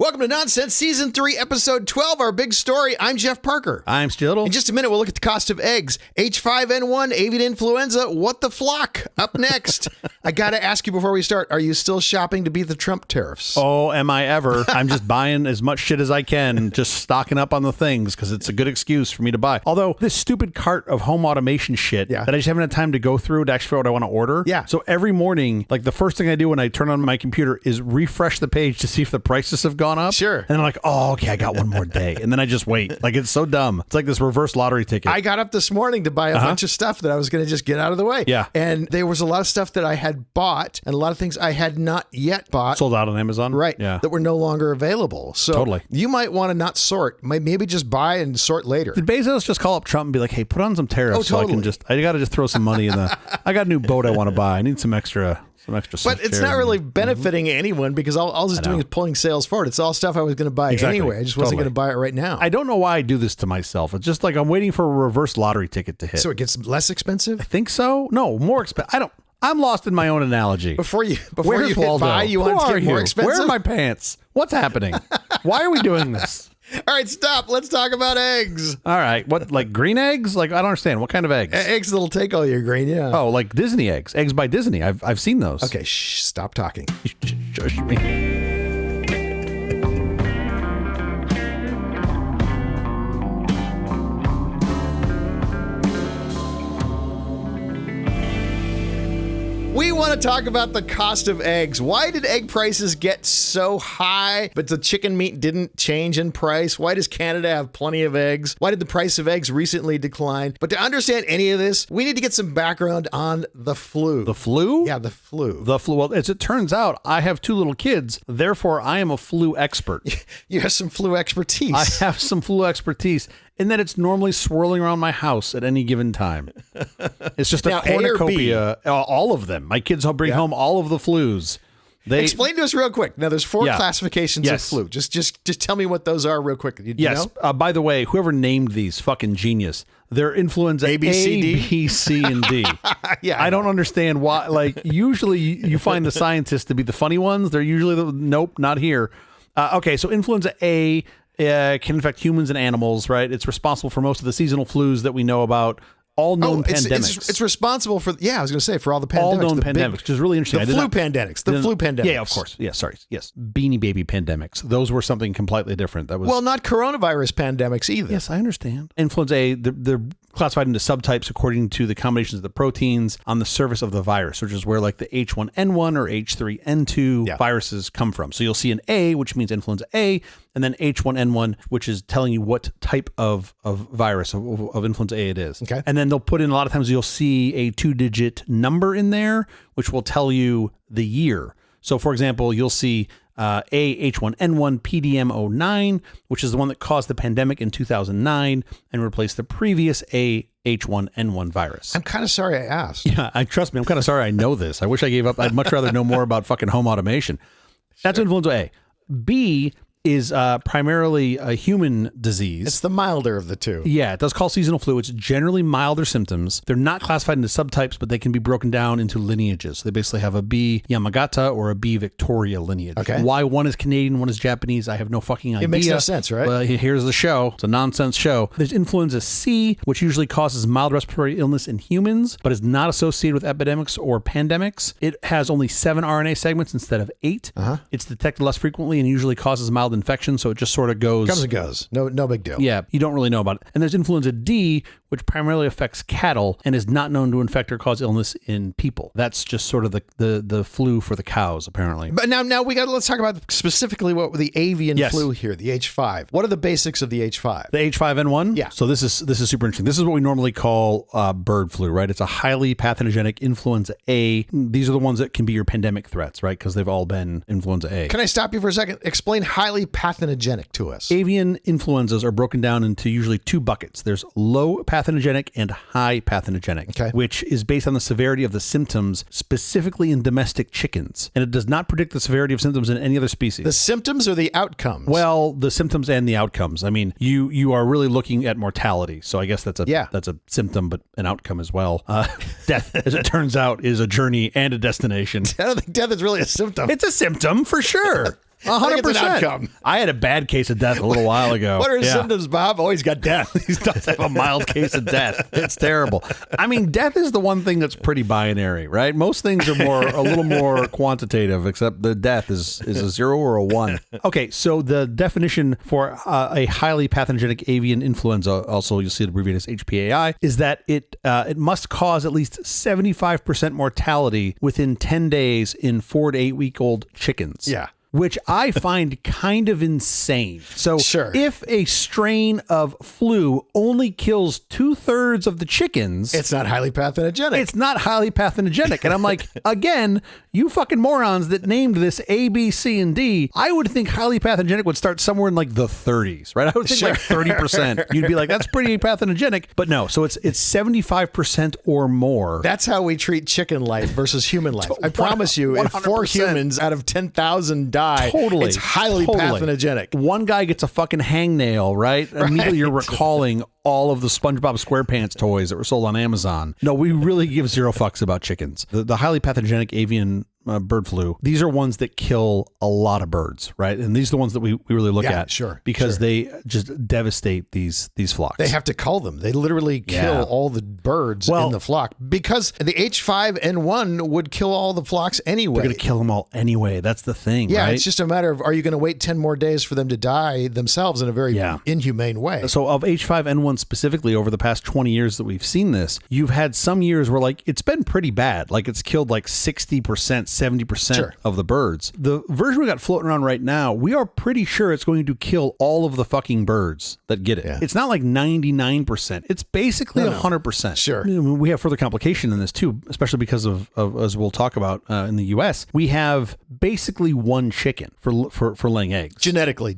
Welcome to Nonsense, Season 3, Episode 12, our big story. I'm Jeff Parker. I'm Stittle. In just a minute, we'll look at the cost of eggs. H5N1, Avian Influenza, what the flock? Up next. I got to ask you before we start, are you still shopping to beat the Trump tariffs? Oh, am I ever? I'm just buying as much shit as I can, just stocking up on the things because it's a good excuse for me to buy. Although this stupid cart of home automation shit that I just haven't had time to go through to actually figure out what I want to order. Yeah. So every morning, like the first thing I do when I turn on my computer is refresh the page to see if the prices have gone up. Sure. And I'm like, oh, okay, I got one more day. And then I just wait. Like, it's so dumb. It's like this reverse lottery ticket. I got up this morning to buy a bunch of stuff that I was going to just get out of the way. Yeah. And there was a lot of stuff that I had bought and a lot of things I had not yet bought. Sold out on Amazon. Right. Yeah. That were no longer available. So Totally. You might want to not sort. Maybe just buy and sort later. Did Bezos just call up Trump and be like, hey, put on some tariffs Oh, totally. so I got to just throw some money in I got a new boat I want to buy. I need some extra But it's not really benefiting anyone because all I was doing is pulling sales forward. It's all stuff I was going to buy anyway. I just wasn't going to buy it right now. I don't know why I do this to myself. It's just like I'm waiting for a reverse lottery ticket to hit. So it gets less expensive? I think so. No, more expensive. I'm lost in my own analogy. Before you Where's hit Waldo? buy, you want to get more expensive? Where are my pants? What's happening? Why are we doing this? All right, stop. Let's talk about eggs. All right. What, like green eggs? Like, I don't understand. What kind of eggs? Eggs that'll take all your grain, yeah. Oh, like Disney eggs. Eggs by Disney. I've seen those. Okay, shh, stop talking. Shush me. We want to talk about the cost of eggs. Why did egg prices get so high, but the chicken meat didn't change in price? Why does Canada have plenty of eggs? Why did the price of eggs recently decline? But to understand any of this, we need to get some background on the flu. The flu? Yeah, the flu. The flu. Well, as it turns out, I have 2 little kids. Therefore, I am a flu expert. You have some flu expertise. I have some flu expertise. In that it's normally swirling around my house at any given time. It's just a cornucopia. All of them. My kids bring home all of the flus. Explain to us real quick. Now, there's 4 classifications of flu. Just tell me what those are real quick. You know? By the way, whoever named these, fucking genius. They're influenza A, B, C, and D. Yeah, I don't understand why. Like, usually you find the scientists to be the funny ones. They're usually nope, not here. Okay, so influenza A can infect humans and animals, right? It's responsible for most of the seasonal flus that we know about. All known pandemics. It's responsible for, I was going to say, for all the pandemics. All known pandemics, which is really interesting. The flu pandemics. Yeah, of course. Yeah, sorry. Yes. Beanie Baby pandemics. Those were something completely different. That was not coronavirus pandemics either. Yes, I understand. Influenza A, they're classified into subtypes according to the combinations of the proteins on the surface of the virus, which is where like the H5N1 or H3N2 viruses come from. So you'll see an A, which means influenza A, and then H5N1, which is telling you what type of virus of influenza A it is. Okay. And then they'll put in, a lot of times you'll see a 2-digit number in there, which will tell you the year. So for example, you'll see H5N1 PDM09, which is the one that caused the pandemic in 2009 and replaced the previous H5N1 virus. I'm kind of sorry I asked. Yeah, trust me, I'm kind of sorry I know this. I wish I gave up. I'd much rather know more about fucking home automation. That's influenza A. B is primarily a human disease. It's the milder of the two. Yeah, it does call seasonal flu. It's generally milder symptoms. They're not classified into subtypes, but they can be broken down into lineages. So they basically have a B Yamagata or a B Victoria lineage. Okay. Why one is Canadian, one is Japanese, I have no fucking idea. It makes no sense, right? Well, here's the show. It's a nonsense show. There's influenza C, which usually causes mild respiratory illness in humans, but is not associated with epidemics or pandemics. It has only 7 RNA segments instead of 8. It's detected less frequently and usually causes mild infection, so it just sort of goes. Comes and goes. No big deal. Yeah, you don't really know about it. And there's influenza D, which primarily affects cattle and is not known to infect or cause illness in people. That's just sort of the flu for the cows, apparently. But now let's talk about specifically what the avian flu here, the H5. What are the basics of the H5? The H5N1? Yeah. So this is super interesting. This is what we normally call bird flu, right? It's a highly pathogenic influenza A. These are the ones that can be your pandemic threats, right? Because they've all been influenza A. Can I stop you for a second? Explain highly pathogenic to us. Avian influenzas are broken down into usually 2 buckets. There's low pathogenic and high pathogenic, which is based on the severity of the symptoms, specifically in domestic chickens. And it does not predict the severity of symptoms in any other species. The symptoms or the outcomes? Well, the symptoms and the outcomes. I mean, you are really looking at mortality. So I guess that's a symptom, but an outcome as well. Death, as it turns out, is a journey and a destination. I don't think death is really a symptom. It's a symptom for sure. 100%. I had a bad case of death a little while ago. What are his symptoms, Bob? Oh, he's got death. He does have a mild case of death. It's terrible. I mean, death is the one thing that's pretty binary, right? Most things are a little more quantitative, except the death is a 0 or a 1. Okay, so the definition for a highly pathogenic avian influenza, also you'll see it abbreviated as HPAI, is that it must cause at least 75% mortality within 10 days in 4 to 8 week old chickens. Yeah. Which I find kind of insane. So if a strain of flu only kills 2/3 of the chickens, it's not highly pathogenic. It's not highly pathogenic. And I'm like, again, you fucking morons that named this A, B, C, and D, I would think highly pathogenic would start somewhere in like the 30s, right? I would think like 30%. You'd be like, that's pretty pathogenic. But no, so it's 75% or more. That's how we treat chicken life versus human life. I promise you, 100%. If 4 humans out of 10,000 die, it's highly pathogenic. One guy gets a fucking hangnail, right? Immediately you're recalling all of the SpongeBob SquarePants toys that were sold on Amazon. No, we really give 0 fucks about chickens. The highly pathogenic avian bird flu, these are ones that kill a lot of birds, right? And these are the ones that we really look at. Because they just devastate these flocks. They have to cull them. They literally kill all the birds in the flock because the H5N1 would kill all the flocks anyway. They're going to kill them all anyway. That's the thing, right? It's just a matter of, are you going to wait 10 more days for them to die themselves in a very inhumane way? So of H5N1 specifically, over the past 20 years that we've seen this, you've had some years where like it's been pretty bad. Like it's killed like 60%, 70% of the birds. The version we got floating around right now, we are pretty sure it's going to kill all of the fucking birds that get it. Yeah. It's not like 99%. It's basically 100%. Sure. I mean, we have further complication in this too, especially because of as we'll talk about in the US, we have basically 1 chicken for laying eggs. Genetically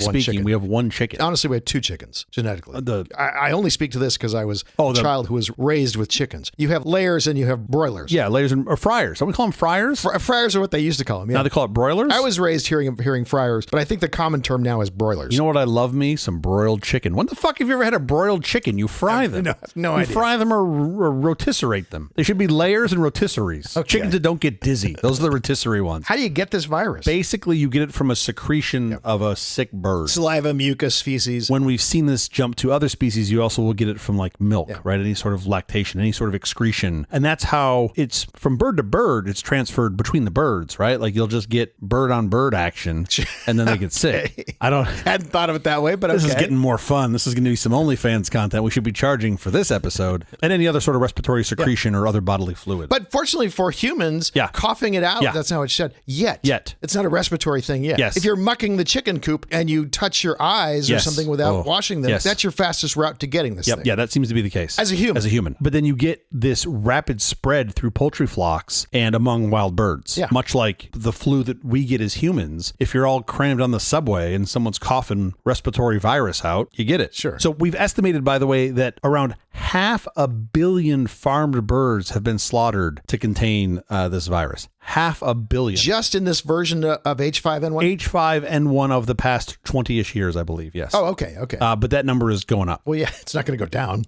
speaking, we have 1 chicken. Honestly, we have 2 chickens genetically. I only speak to this because I was a child who was raised with chickens. You have layers and you have broilers. Yeah, layers or fryers. Don't we call them fryers? Fryers are what they used to call them. Yeah. Now they call it broilers? I was raised hearing fryers, but I think the common term now is broilers. You know what I love me? Some broiled chicken. When the fuck have you ever had a broiled chicken? You fry them. No idea. You fry them or rotisserate them. They should be layers and rotisseries. Okay. Chickens that don't get dizzy. Those are the rotisserie ones. How do you get this virus? Basically, you get it from a secretion of a sick bird. Saliva, mucus, feces. When we've seen this jump to other species, you also will get it from like milk, right? Any sort of lactation, any sort of excretion. And that's how it's from bird to bird, it's transferred between the birds, right? Like you'll just get bird on bird action and then they get sick. I hadn't thought of it that way, but this is getting more fun. This is going to be some OnlyFans content we should be charging for this episode and any other sort of respiratory secretion or other bodily fluid. But fortunately for humans, coughing it out, that's how it's shed. Yet. It's not a respiratory thing yet. Yes. If you're mucking the chicken coop and you touch your eyes or something without washing them, that's your fastest route to getting this thing. Yeah, that seems to be the case. As a human. But then you get this rapid spread through poultry flocks and among wild birds. Yeah. Much like the flu that we get as humans. If you're all crammed on the subway and someone's coughing respiratory virus out, you get it. Sure. So we've estimated, by the way, that around 500 million farmed birds have been slaughtered to contain this virus. 500 million. Just in this version of H5N1? H5N1 of the past 20-ish years, I believe, yes. Oh, okay. But that number is going up. Well, yeah, it's not going to go down.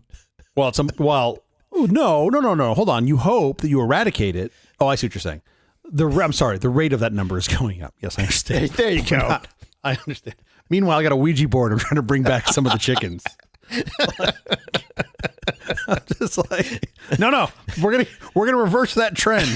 No. Hold on. You hope that you eradicate it. Oh, I see what you're saying. The rate of that number is going up. Yes, I understand. There you go. I understand. Meanwhile, I got a Ouija board. I'm trying to bring back some of the chickens. I'm just like, no, we're gonna reverse that trend.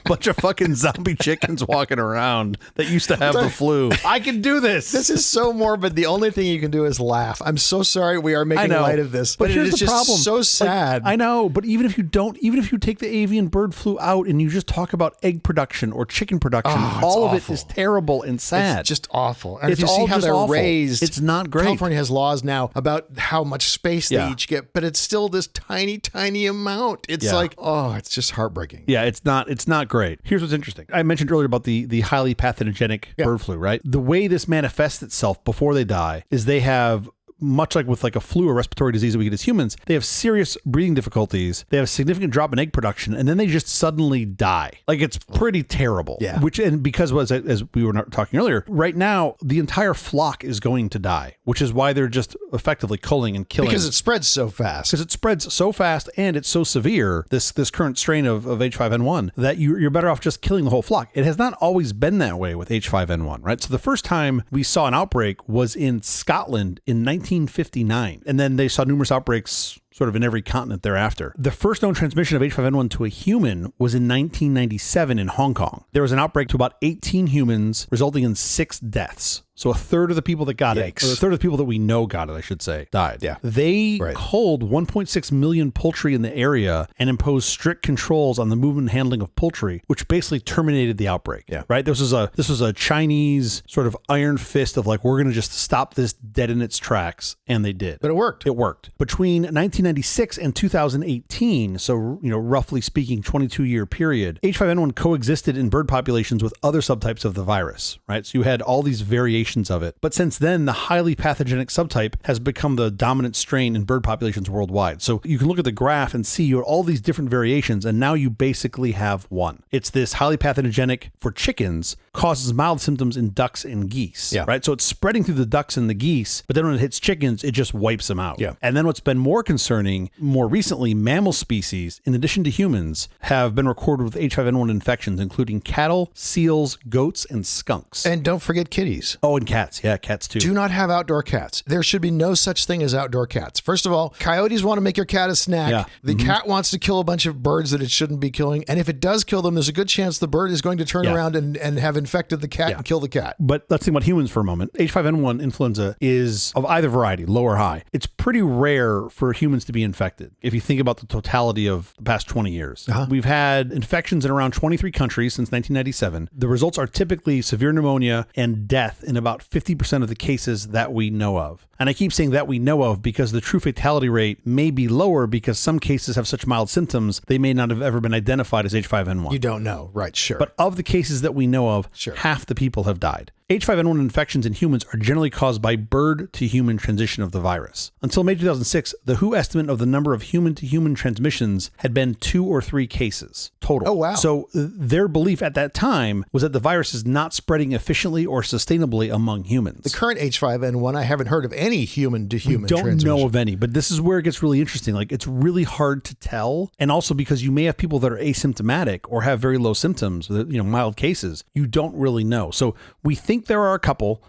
Bunch of fucking zombie chickens walking around that used to have the flu. I can do this. This is so morbid. The only thing you can do is laugh. I'm so sorry we are making light of this, but it is just problem. So sad. Like, I know, but even if you take the avian bird flu out and you just talk about egg production or chicken production, all of it is terrible and sad. It's just awful. And if you see how they're raised, it's not great. California has laws now about how much space they each get, but it's still this tiny, tiny amount. It's like, it's just heartbreaking. Yeah, it's not great. Here's what's interesting. I mentioned earlier about the highly pathogenic bird flu, right? The way this manifests itself before they die is they have, much like with like a flu or respiratory disease that we get as humans, they have serious breathing difficulties. They have a significant drop in egg production, and then they just suddenly die. Like it's pretty terrible. Yeah. Because as we were talking earlier, right now the entire flock is going to die, which is why they're just effectively culling and killing. Because it spreads so fast. Because it spreads so fast and it's so severe, this current strain of H5N1, that you're better off just killing the whole flock. It has not always been that way with H5N1, right? So the first time we saw an outbreak was in Scotland in 1959. And then they saw numerous outbreaks sort of in every continent thereafter. The first known transmission of H5N1 to a human was in 1997 in Hong Kong. There was an outbreak to about 18 humans, resulting in 6 deaths. So a third of the people that got it, or a third of the people that we know got it, I should say, died. Yeah. They culled 1.6 million poultry in the area and imposed strict controls on the movement and handling of poultry, which basically terminated the outbreak. Yeah. Right? This was a Chinese sort of iron fist of like, we're going to just stop this dead in its tracks. And they did. But it worked. It worked. Between 1996 and 2018, so, roughly speaking, 22-year period, H5N1 coexisted in bird populations with other subtypes of the virus, right? So you had all these variations of it. But since then, the highly pathogenic subtype has become the dominant strain in bird populations worldwide. So you can look at the graph and see all these different variations, and now you basically have one. It's this highly pathogenic for chickens, causes mild symptoms in ducks and geese, right? So it's spreading through the ducks and the geese, but then when it hits chickens, it just wipes them out. Yeah. And then what's been more concerning, more recently, mammal species, in addition to humans, have been recorded with H5N1 infections, including cattle, seals, goats, and skunks. And don't forget kitties. Oh, and cats. Yeah, cats too. Do not have outdoor cats. There should be no such thing as outdoor cats. First of all, coyotes want to make your cat a snack. Yeah. The cat wants to kill a bunch of birds that it shouldn't be killing. And if it does kill them, there's a good chance the bird is going to turn around and have infected the cat and kill the cat. But let's think about humans for a moment. H5N1 influenza is of either variety, low or high. It's pretty rare for humans to be infected. If you think about the totality of the past 20 years, we've had infections in around 23 countries since 1997. The results are typically severe pneumonia and death in about 50% of the cases that we know of. And I keep saying that we know of because the true fatality rate may be lower because some cases have such mild symptoms, they may not have ever been identified as H5N1. You don't know. Right, sure. But of the cases that we know of, half the people have died. H5N1 infections in humans are generally caused by bird-to-human transition of the virus. Until May 2006, the WHO estimate of the number of human-to-human transmissions had been 2 or 3 cases total. Oh, wow. So their belief at that time was that the virus is not spreading efficiently or sustainably among humans. The current H5N1, I haven't heard of any human-to-human transmission. Don't know of any, but this is where it gets really interesting. Like, it's really hard to tell. And also because you may have people that are asymptomatic or have very low symptoms, mild cases. You don't really know. So we think there are a couple.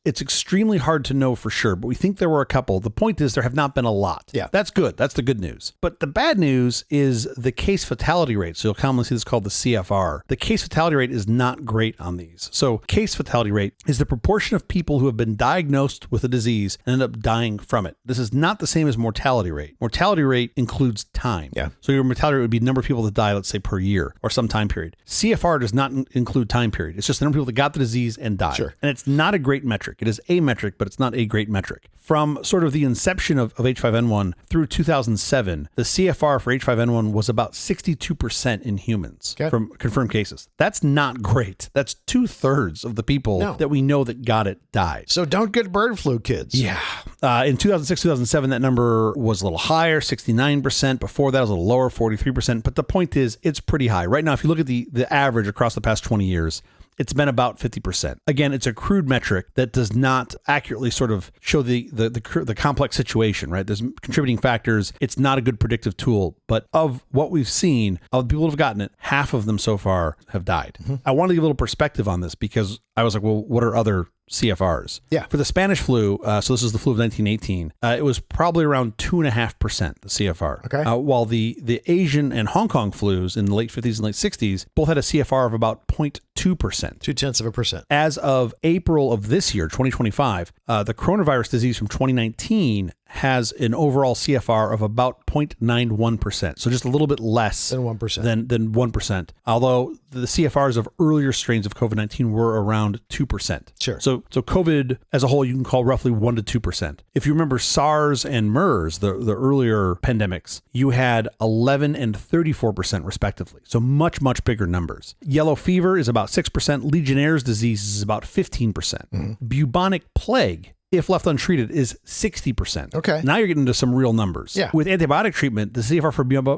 It's extremely hard to know for sure, but we think there were a couple. The point is there have not been a lot. Yeah. That's good. That's the good news. But the bad news is the case fatality rate. So you'll commonly see this called the CFR. The case fatality rate is not great on these. So case fatality rate is the proportion of people who have been diagnosed with a disease and end up dying from it. This is not the same as mortality rate. Mortality rate includes time. Yeah. So your mortality rate would be the number of people that die, let's say, per year or some time period. CFR does not include time period. It's just the number of people that got the disease and died. Sure. And it's not a great metric. It is a metric, but it's not a great metric. From sort of the inception of H5N1 through 2007, the CFR for H5N1 was about 62% in humans from confirmed cases. That's not great. That's 2/3 of the people that we know that got it died. So don't get bird flu, kids. Yeah. In 2006, 2007, that number was a little higher, 69%. Before that, it was a little lower, 43%. But the point is, it's pretty high. Right now, if you look at the average across the past 20 years, it's been about 50%. Again, it's a crude metric that does not accurately sort of show the complex situation, right? There's contributing factors. It's not a good predictive tool, but of what we've seen, of the people who have gotten it, half of them so far have died. I want to give a little perspective on this because I was like, well, what are other CFRs? Yeah. For the Spanish flu, so this is the flu of 1918, it was probably around 2.5%, the CFR. Okay. While the Asian and Hong Kong flus in the late 50s and late 60s both had a CFR of about 0.2%. 0.2%. As of April of this year, 2025, the coronavirus disease from 2019 has an overall CFR of about 0.91%. So just a little bit less than 1%. Than 1%. Although the CFRs of earlier strains of COVID-19 were around 2%. Sure. So COVID as a whole, you can call roughly 1 to 2%. If you remember SARS and MERS, the earlier pandemics, you had 11 and 34% respectively. So much, much bigger numbers. Yellow fever is about 6%. Legionnaire's disease is about 15%. Bubonic plague, if left untreated, is 60%. Okay. Now you're getting into some real numbers. Yeah. With antibiotic treatment, the CFR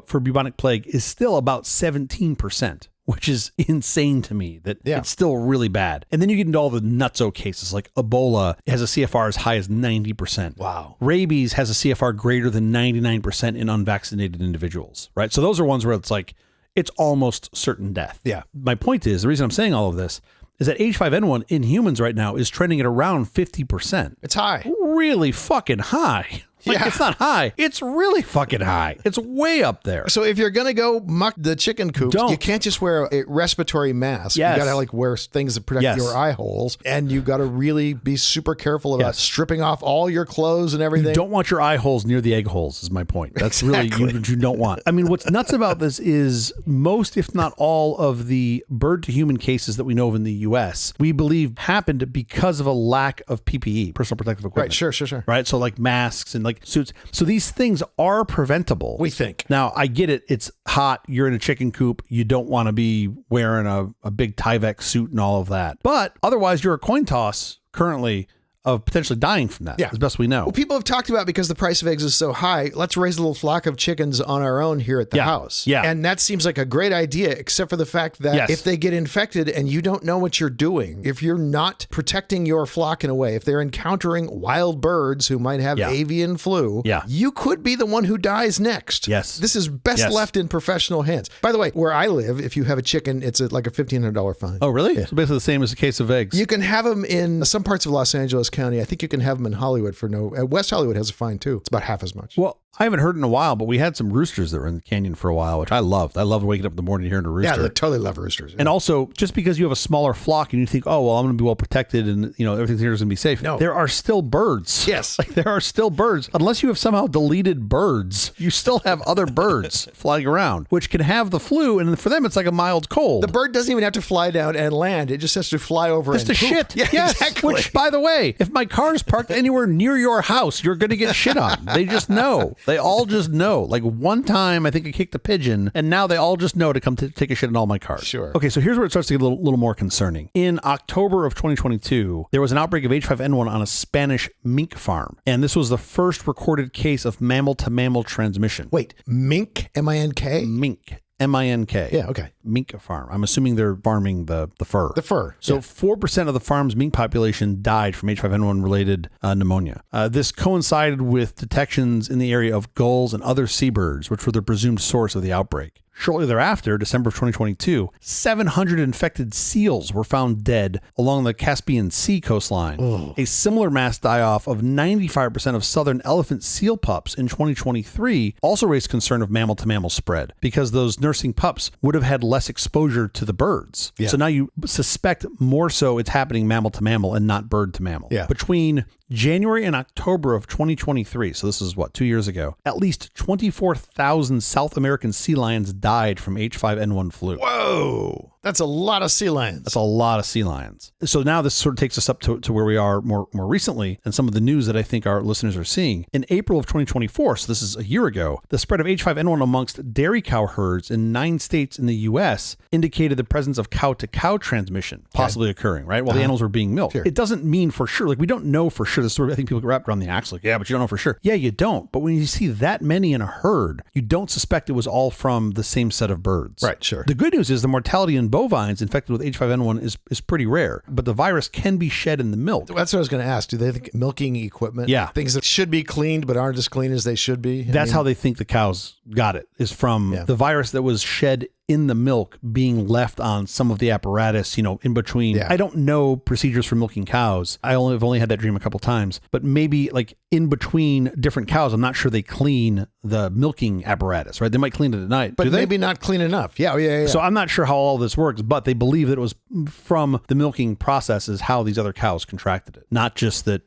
for bubonic plague is still about 17%. which is insane to me that Yeah. it's still really bad. And then you get into all the nutso cases, like Ebola has a CFR as high as 90%. Wow. Rabies has a CFR greater than 99% in unvaccinated individuals, right? So those are ones where it's like, it's almost certain death. Yeah. My point is, the reason I'm saying all of this is that H5N1 in humans right now is trending at around 50%. It's high. Really fucking high. Like, Yeah. it's not high. It's really fucking high. It's way up there. So if you're going to go muck the chicken coops, Don't. you can't just wear a respiratory mask. Yes. You got to like wear things that protect Yes. your eye holes. And you got to really be super careful about Yes. stripping off all your clothes and everything. You don't want your eye holes near the egg holes is my point. That's really what you don't want. I mean, what's nuts about this is most, if not all, of the bird to human cases that we know of in the U.S., we believe happened because of a lack of PPE, personal protective equipment. Right, sure. Right? So like masks and like suits. So these things are preventable. We think. Now, I get it. It's hot. You're in a chicken coop. You don't want to be wearing a big Tyvek suit and all of that. But otherwise, you're a coin toss currently of potentially dying from that, as best we know. Well, people have talked about because the price of eggs is so high, let's raise a little flock of chickens on our own here at the house. Yeah. And that seems like a great idea, except for the fact that if they get infected and you don't know what you're doing, if you're not protecting your flock in a way, if they're encountering wild birds who might have avian flu, you could be the one who dies next. Yes. This is best left in professional hands. By the way, where I live, if you have a chicken, it's like a $1,500 fine. Oh, really? Yeah. So basically the same as a case of eggs. You can have them in some parts of Los Angeles County. I think you can have them in Hollywood for no. West Hollywood has a fine too. It's about half as much. Well, I haven't heard in a while, but we had some roosters that were in the canyon for a while, which I loved. I loved waking up in the morning hearing a rooster. Yeah, I totally love roosters. Yeah. And also, just because you have a smaller flock and you think, oh, well, I'm going to be well protected and, you know, everything here is going to be safe. No. There are still birds. Yes. Like, there are still birds. Unless you have somehow deleted birds, you still have other birds flying around, which can have the flu. And for them, it's like a mild cold. The bird doesn't even have to fly down and land. It just has to fly over Just and to poop. shit. Yeah, yes. exactly. Which, by the way, if my car is parked anywhere near your house, you're going to get shit on. They just know. They all just know. Like one time, I think I kicked a pigeon, and now they all just know to come take a shit in all my cars. Sure. Okay, so here's where it starts to get a little more concerning. In October of 2022, there was an outbreak of H5N1 on a Spanish mink farm, and this was the first recorded case of mammal-to-mammal transmission. Wait, mink? M-I-N-K? Mink. M-I-N-K. Yeah, okay. Mink farm. I'm assuming they're farming the fur. The fur. So 4% of the farm's mink population died from H5N1 related pneumonia. This coincided with detections in the area of gulls and other seabirds, which were the presumed source of the outbreak. Shortly thereafter, December of 2022, 700 infected seals were found dead along the Caspian Sea coastline. Ugh. A similar mass die-off of 95% of southern elephant seal pups in 2023 also raised concern of mammal-to-mammal spread because those nursing pups would have had less exposure to the birds. Yeah. So now you suspect more so it's happening mammal-to-mammal and not bird-to-mammal. Yeah. Between January and October of 2023, so this is 2 years ago, at least 24,000 South American sea lions died from H5N1 flu. Whoa. That's a lot of sea lions. That's a lot of sea lions. So now this sort of takes us up to where we are more recently and some of the news that I think our listeners are seeing. In April of 2024, so this is a year ago, the spread of H5N1 amongst dairy cow herds in 9 states in the U.S. indicated the presence of cow-to-cow transmission possibly occurring, right? While the animals were being milked. Sure. It doesn't mean for sure. Like, we don't know for sure. This sort of, I think people get wrapped around the axle. Like, yeah, but you don't know for sure. Yeah, you don't. But when you see that many in a herd, you don't suspect it was all from the same set of birds. Right, sure. The good news is the mortality in bovines infected with H5N1 is pretty rare, but the virus can be shed in the milk. That's what I was going to ask. Do they think milking equipment? Yeah. Things that should be cleaned but aren't as clean as they should be? That's how they think the cows got it, is from the virus that was shed in the milk being left on some of the apparatus, in between. Yeah. I don't know procedures for milking cows. I've only had that dream a couple times, but maybe like in between different cows, I'm not sure they clean the milking apparatus, right? They might clean it at night, but maybe not clean enough. Yeah. So I'm not sure how all this works, but they believe that it was from the milking processes how these other cows contracted it, not just that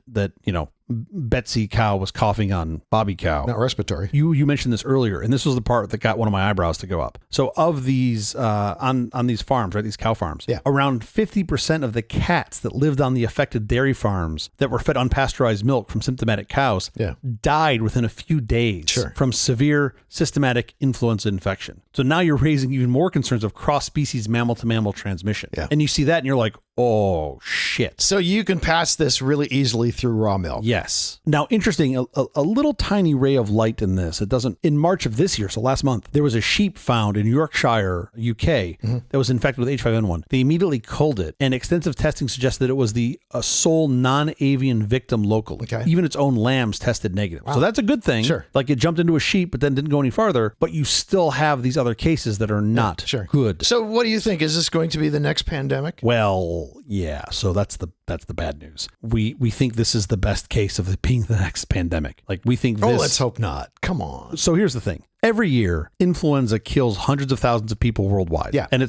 Betsy cow was coughing on Bobby cow. Not respiratory. You mentioned this earlier, and this was the part that got one of my eyebrows to go up. So of these, on these farms, right, these cow farms, around 50% of the cats that lived on the affected dairy farms that were fed unpasteurized milk from symptomatic cows died within a few days from severe systematic influenza infection. So now you're raising even more concerns of cross-species mammal-to-mammal transmission. Yeah. And you see that and you're like, Oh, shit. So you can pass this really easily through raw milk. Yes. Now, interesting, a little tiny ray of light in this. It doesn't, in March of this year, so last month, there was a sheep found in Yorkshire, UK, that was infected with H5N1. They immediately culled it, and extensive testing suggested that it was the sole non-avian victim locally. Okay. Even its own lambs tested negative. Wow. So that's a good thing. Sure. Like it jumped into a sheep, but then didn't go any farther, but you still have these other cases that are not good. So what do you think? Is this going to be the next pandemic? Well, yeah. So that's the bad news. We think this is the best case of it being the next pandemic. Like we think this. Oh, let's hope not. Come on. So here's the thing. Every year, influenza kills hundreds of thousands of people worldwide. Yeah. And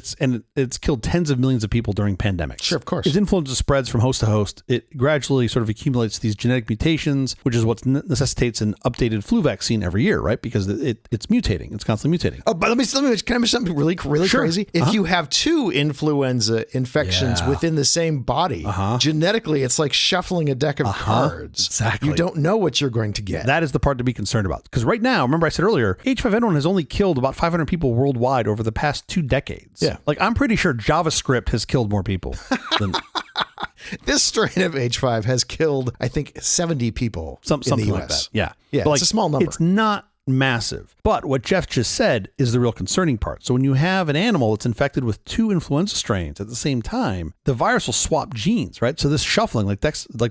it's killed tens of millions of people during pandemics. Sure, of course. As influenza spreads from host to host, it gradually sort of accumulates these genetic mutations, which is what necessitates an updated flu vaccine every year, right? Because it's mutating. It's constantly mutating. Oh, but let me can I mention something really crazy? If you have two influenza infections within the same body, genetically, it's like shuffling a deck of cards. Exactly. You don't know what you're going to get. That is the part to be concerned about. Because right now, remember I said earlier, H5N1 has only killed about 500 people worldwide over the past 2 decades. Yeah. Like I'm pretty sure JavaScript has killed more people than this strain of H5 has killed, I think, 70 people something in the US. like that. Yeah. Yeah, But it's a small number. It's not massive. But what Jeff just said is the real concerning part. So when you have an animal that's infected with 2 influenza strains at the same time, the virus will swap genes, right? So this shuffling, like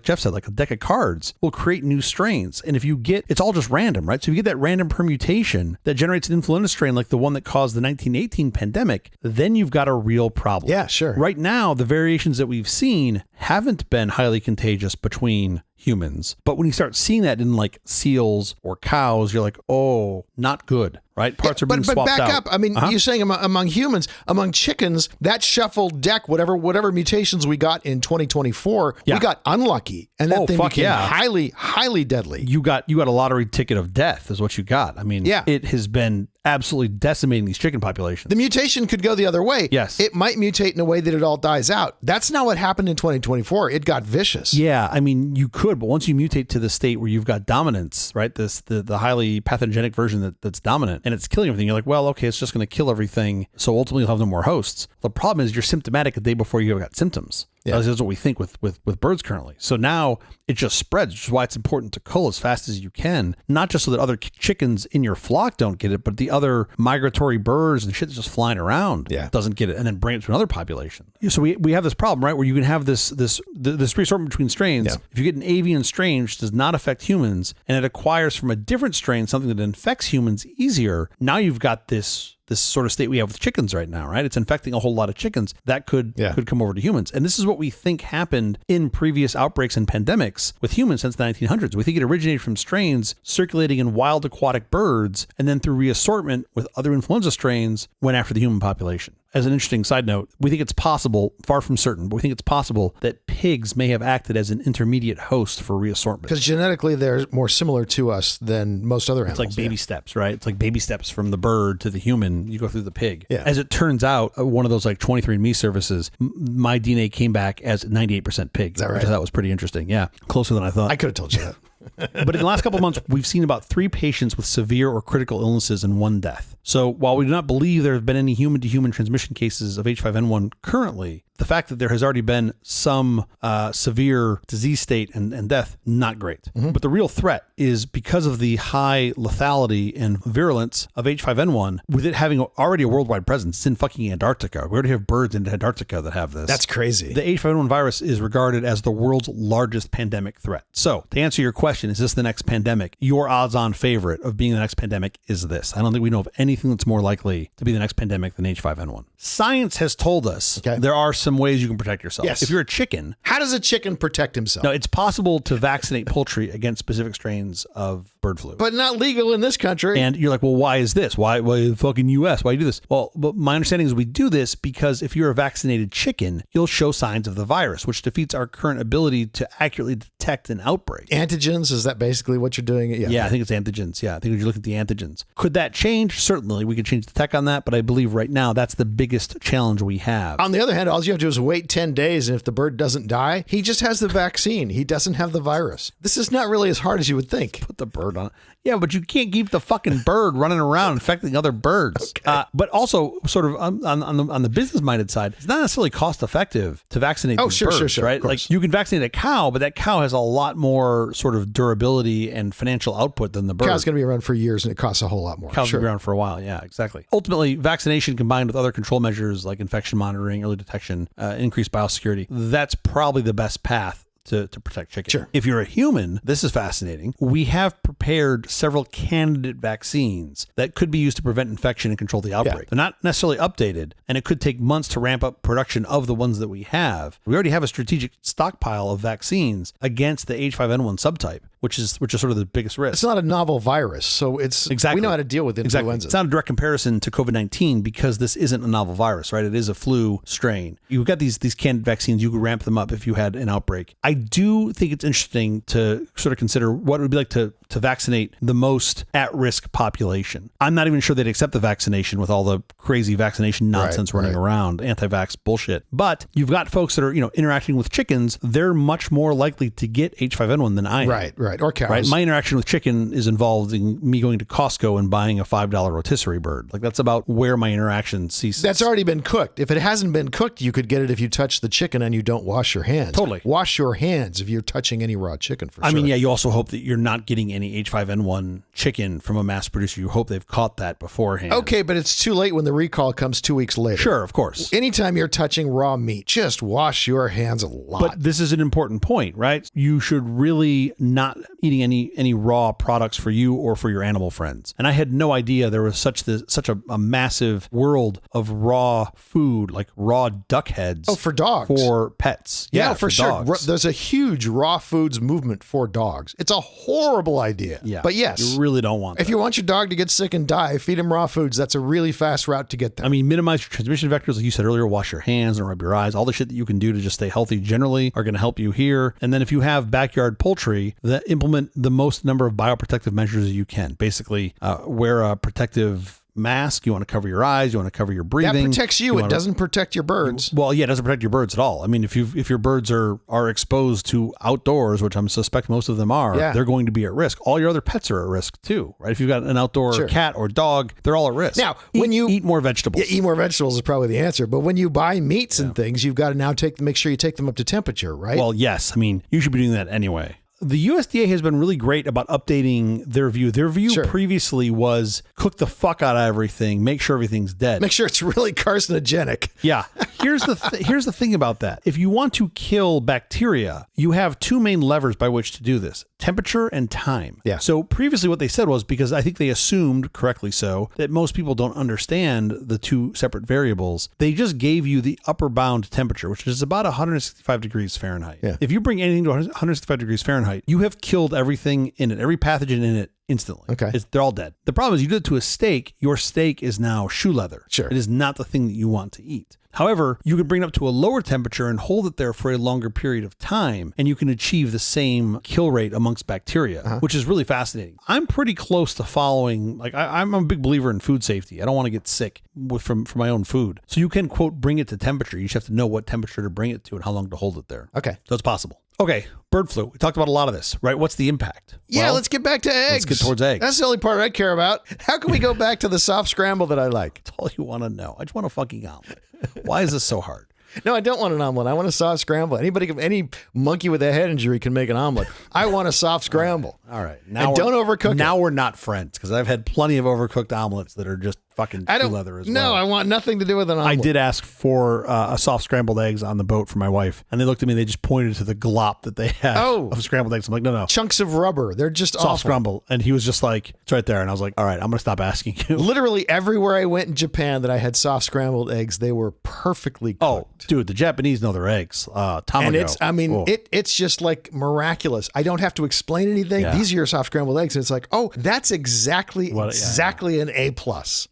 Jeff said, like a deck of cards, will create new strains. And if you get, it's all just random, right? So if you get that random permutation that generates an influenza strain like the one that caused the 1918 pandemic, then you've got a real problem. Yeah, sure. Right now, the variations that we've seen haven't been highly contagious between humans. But when you start seeing that in like seals or cows, you're like, oh, not good, right? Parts are being swapped out. But back up. I mean, you're saying among humans, among chickens, that shuffled deck, whatever mutations we got in 2024, we got unlucky. And that thing became highly, highly deadly. You got a lottery ticket of death is what you got. I mean, it has been absolutely decimating these chicken populations. The mutation could go the other way. Yes. It might mutate in a way that it all dies out. That's not what happened in 2024. It got vicious. Yeah. I mean, you could, but once you mutate to the state where you've got dominance, right? The highly pathogenic version that's dominant and it's killing everything. You're like, well, okay, it's just going to kill everything. So ultimately you'll have no more hosts. The problem is you're symptomatic a day before you got symptoms. Yeah. That's what we think with birds currently. So now it just spreads, which is why it's important to cull as fast as you can, not just so that other chickens in your flock don't get it, but the other migratory birds and shit that's just flying around doesn't get it, and then bring it to another population. So we have this problem, right, where you can have this reassortment between strains. Yeah. If you get an avian strain which does not affect humans, and it acquires from a different strain something that infects humans easier, now you've got this sort of state we have with chickens right now, right? It's infecting a whole lot of chickens that could come over to humans. And this is what we think happened in previous outbreaks and pandemics with humans since the 1900s. We think it originated from strains circulating in wild aquatic birds, and then through reassortment with other influenza strains went after the human population. As an interesting side note, we think it's possible, far from certain, but we think it's possible that pigs may have acted as an intermediate host for reassortment. Because genetically, they're more similar to us than most other animals. It's like baby steps, right? It's like baby steps from the bird to the human. You go through the pig. Yeah. As it turns out, one of those like 23andMe services, my DNA came back as 98% pig. Is that right? Which I thought was pretty interesting. Yeah. Closer than I thought. I could have told you that. But in the last couple of months, we've seen about 3 patients with severe or critical illnesses and 1 death. So while we do not believe there have been any human-to-human transmission cases of H5N1 currently, the fact that there has already been some severe disease state and death, not great. Mm-hmm. But the real threat is because of the high lethality and virulence of H5N1, with it having already a worldwide presence. It's in fucking Antarctica. We already have birds in Antarctica that have this. That's crazy. The H5N1 virus is regarded as the world's largest pandemic threat. So to answer your question, is this the next pandemic? Your odds-on favorite of being the next pandemic is this. I don't think we know of anything that's more likely to be the next pandemic than H5N1. Science has told us there are some ways you can protect yourself. Yes. If you're a chicken. How does a chicken protect himself? No, it's possible to vaccinate poultry against specific strains of bird flu. But not legal in this country. And you're like, well, why is this? Why the fucking U.S.? Why do you do this? Well, but my understanding is we do this because if you're a vaccinated chicken, you'll show signs of the virus, which defeats our current ability to accurately detect an outbreak. Antigens, is that basically what you're doing? Yeah, I think it's antigens. Yeah, I think when you look at the antigens. Could that change? Certainly, we could change the tech on that, but I believe right now that's the biggest challenge we have. On the other hand, all you have to do is wait 10 days, and if the bird doesn't die, he just has the vaccine. He doesn't have the virus. This is not really as hard as you would think. Put the bird on. Yeah, but you can't keep the fucking bird running around infecting other birds. Okay. But also, sort of on the business-minded side, it's not necessarily cost-effective to vaccinate these birds, right? Like you can vaccinate a cow, but that cow has a lot more sort of durability and financial output than the bird. Cow's going to be around for years, and it costs a whole lot more. Cow's going to be around for a while. Yeah, exactly. Ultimately, vaccination combined with other control measures like infection monitoring, early detection, increased biosecurity, that's probably the best path to protect chicken. Sure. If you're a human, this is fascinating. We have prepared several candidate vaccines that could be used to prevent infection and control the outbreak. Yeah. They're not necessarily updated, and it could take months to ramp up production of the ones that we have. We already have a strategic stockpile of vaccines against the H5N1 subtype, which is sort of the biggest risk. It's not a novel virus, so it's we know how to deal with influenza. Exactly. It's not a direct comparison to COVID-19 because this isn't a novel virus, right? It is a flu strain. You've got these candidate vaccines. You could ramp them up if you had an outbreak. I do think it's interesting to sort of consider what it would be like to vaccinate the most at-risk population. I'm not even sure they'd accept the vaccination with all the crazy vaccination nonsense running around, anti-vax bullshit. But you've got folks that are, interacting with chickens. They're much more likely to get H5N1 than I am. Right. Or cows. Right. My interaction with chicken is involved in me going to Costco and buying a $5 rotisserie bird. Like that's about where my interaction ceases. That's already been cooked. If it hasn't been cooked, you could get it if you touch the chicken and you don't wash your hands. Totally. Wash your hands if you're touching any raw chicken for sure. I mean, yeah, you also hope that you're not getting any H5N1 chicken from a mass producer. You hope they've caught that beforehand. Okay, but it's too late when the recall comes 2 weeks later. Sure, of course. Anytime you're touching raw meat, just wash your hands a lot. But this is an important point, right? You should really not eating any raw products for you or for your animal friends. And I had no idea there was such a massive world of raw food, like raw duck heads. Oh, for dogs. For pets. Yeah, for sure. There's a huge raw foods movement for dogs. It's a horrible idea. Yeah. But yes. You really don't want that. If you want your dog to get sick and die, feed him raw foods. That's a really fast route to get them. I mean, minimize your transmission vectors. Like you said earlier, wash your hands and rub your eyes. All the shit that you can do to just stay healthy generally are going to help you here. And then if you have backyard poultry, implement the most number of bioprotective measures you can. Basically, wear a protective mask. You want to cover your eyes. You want to cover your breathing. That protects you. It doesn't protect your birds. Well, yeah, it doesn't protect your birds at all. I mean, if your birds are exposed to outdoors, which I'm suspect most of them are, they're going to be at risk. All your other pets are at risk too, right? If you've got an outdoor cat or dog, they're all at risk. Now, when you eat more vegetables, eat more vegetables is probably the answer. But when you buy meats and things, you've got to now make sure you take them up to temperature, right? Well, yes. I mean, you should be doing that anyway. The USDA has been really great about updating their view. Their view previously was cook the fuck out of everything, make sure everything's dead. Make sure it's really carcinogenic. Yeah. Here's the thing about that. If you want to kill bacteria, you have two main levers by which to do this: temperature and time. Yeah. So previously what they said was, because I think they assumed, correctly so, that most people don't understand the two separate variables, they just gave you the upper bound temperature, which is about 165 degrees Fahrenheit. Yeah. If you bring anything to 165 degrees Fahrenheit, you have killed everything in it, every pathogen in it instantly. Okay. They're all dead. The problem is you did it to a steak. Your steak is now shoe leather. Sure. It is not the thing that you want to eat. However, you can bring it up to a lower temperature and hold it there for a longer period of time, and you can achieve the same kill rate amongst bacteria, which is really fascinating. I'm pretty close to following, like I'm a big believer in food safety. I don't want to get sick from my own food. So you can, quote, bring it to temperature. You just have to know what temperature to bring it to and how long to hold it there. Okay. So it's possible. Okay, bird flu. We talked about a lot of this, right? What's the impact? Yeah, well, let's get back to eggs. Let's get towards eggs. That's the only part I care about. How can we go back to the soft scramble that I like? That's all you want to know. I just want a fucking omelet. Why is this so hard? No, I don't want an omelet. I want a soft scramble. Any monkey with a head injury can make an omelet. I want a soft scramble. All right. Now don't overcook it. Now we're not friends, because I've had plenty of overcooked omelets that are just fucking leather as well. No, I want nothing to do with an omelet. I did ask for a soft scrambled eggs on the boat for my wife, and they looked at me and they just pointed to the glop that they had of scrambled eggs. I'm like, no. Chunks of rubber. They're just soft awful. Scramble. And he was just like, it's right there. And I was like, all right, I'm going to stop asking you. Literally everywhere I went in Japan that I had soft scrambled eggs, they were perfectly cooked. Oh, dude, the Japanese know their eggs. Tamago. And it's just like miraculous. I don't have to explain anything. Yeah. These are your soft scrambled eggs. And it's like, oh, that's exactly an A+.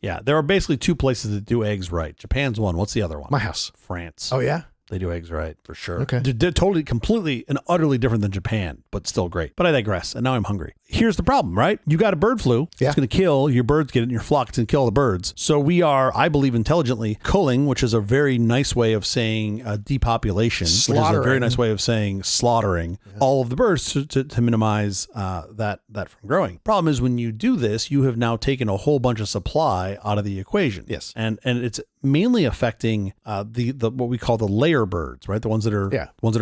Yeah, there are basically two places that do eggs right. Japan's one. What's the other one? My house. France. Oh, yeah? They do eggs right, for sure. Okay. They're totally, completely, and utterly different than Japan, but still great. But I digress, and now I'm hungry. here's the problem, right? You got a bird flu. Yeah. It's going to kill your birds, get it in your flock. It's going to kill all the birds. So we are, I believe intelligently, culling, which is a very nice way of saying depopulation, which is a very nice way of saying slaughtering all of the birds to minimize that from growing. Problem is when you do this, you have now taken a whole bunch of supply out of the equation. Yes. And it's mainly affecting the what we call the layer birds, right? The ones that are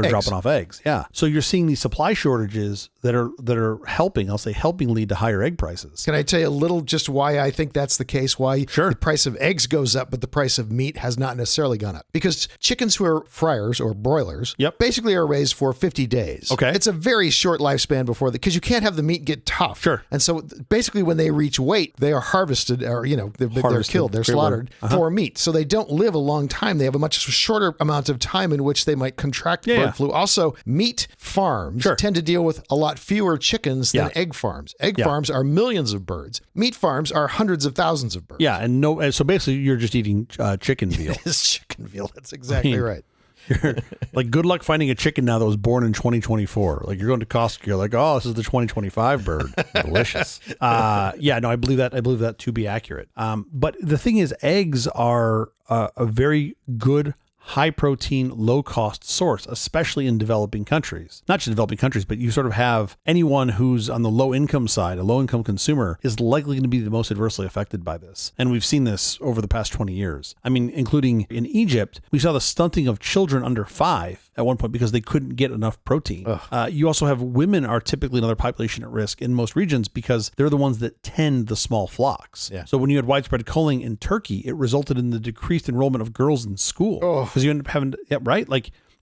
dropping off eggs. Yeah. So you're seeing these supply shortages that are helping. I'll say helping lead to higher egg prices. Can I tell you a little just why I think that's the case? Why the price of eggs goes up, but the price of meat has not necessarily gone up? Because chickens who are fryers or broilers basically are raised for 50 days. Okay. It's a very short lifespan before because you can't have the meat get tough. Sure. And so basically when they reach weight, they are harvested or, they're killed, they're slaughtered for meat. So they don't live a long time. They have a much shorter amount of time in which they might contract bird flu. Also, meat farms tend to deal with a lot fewer chickens than egg farms. Egg farms are millions of birds. Meat farms are hundreds of thousands of birds. Yeah, and so basically you're just eating chicken veal. It's chicken veal. That's exactly right. You're like, good luck finding a chicken now that was born in 2024. Like you're going to Costco, you're like, oh, this is the 2025 bird. Delicious. I believe that to be accurate. But the thing is, eggs are a very good, high protein, low cost source, especially in developing countries. Not just developing countries, but you sort of have anyone who's on the low income side, a low income consumer, is likely going to be the most adversely affected by this. And we've seen this over the past 20 years. I mean, including in Egypt, we saw the stunting of children under 5 at one point because they couldn't get enough protein. You also have women are typically another population at risk in most regions because they're the ones that tend the small flocks. Yeah. So when you had widespread culling in Turkey, it resulted in the decreased enrollment of girls in school. Because you end up having, right?